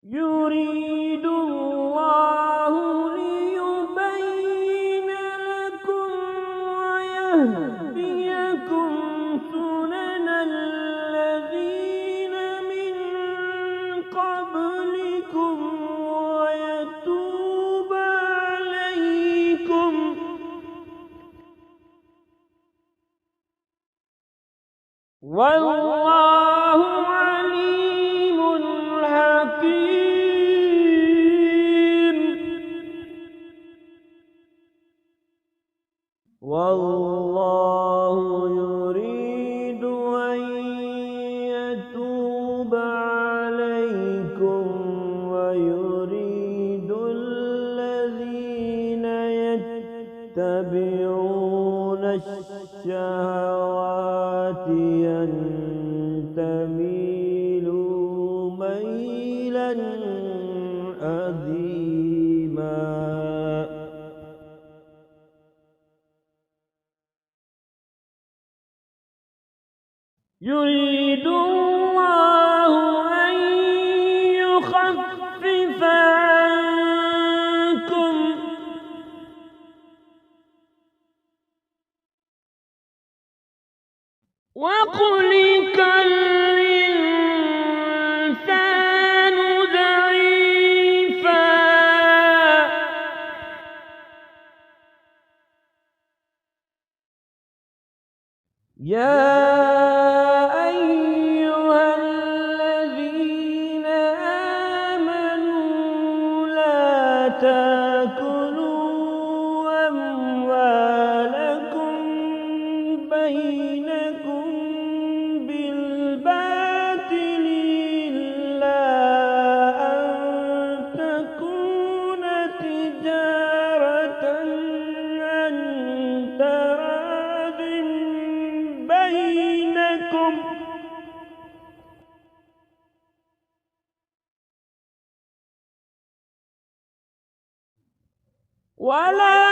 يريد الله ليبين لكم ويهديكم سنن الذين من قبلكم ويتوب عليكم والله عليم حكيم. والله يريد أن يتوب عليكم ويريد الذين يتبعون الشهوات أن تميلوا ميلا عظيما. يريد الله أن يخفف عنكم وخلق الإنسان ضعيفا. يا أيها الذين آمنوا لا تأكلوا أموالكم بينكم بالباطل إلا أن تكون تجارة عن تراض بينكم ولا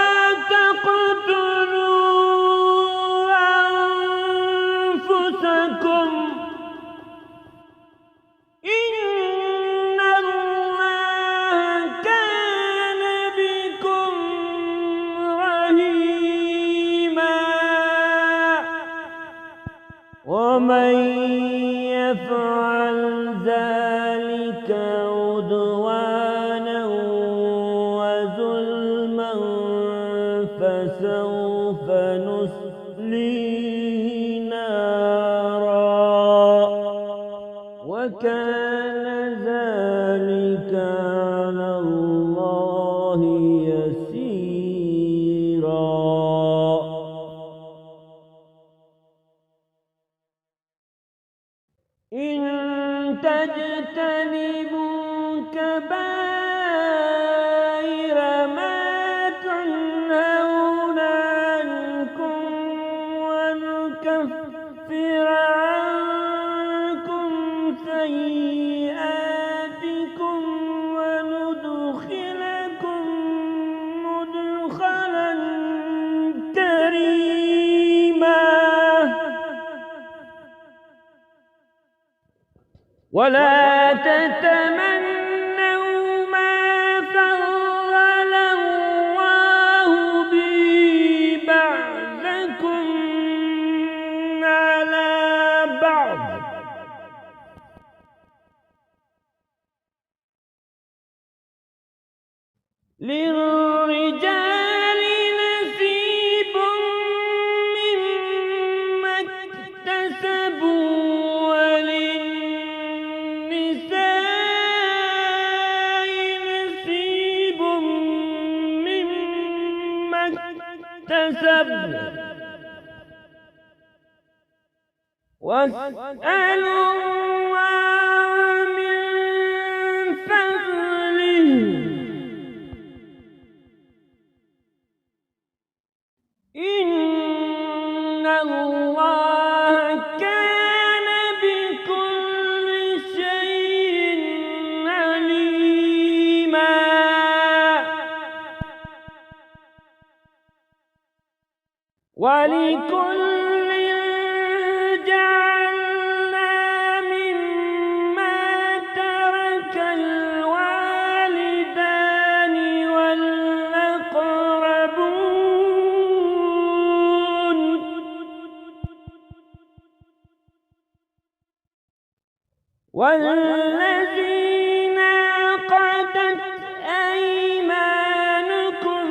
تقتلوا أنفسكم إن الله كان بكم رحيما. ومن يفعل ذلك عدوانا وظلما فسوف نصليه نارا وكان ذلك على الله يسيرا. إن تجتنبوا كبائر ما تنهون عنكم ونكفر عنكم سيئاتكم وندخلكم مدخلا كريما. ولا تتمنوا ما فضل الله به بعضكم على بعض للرجال نصيب مما اكتسبوا وللنساء نصيب مما اكتسبن واسألوا الله من فضله إن الله كان بكل شيء عليما. ولكل جعلنا مما ترك الوالدين والذين عقدت أيمانكم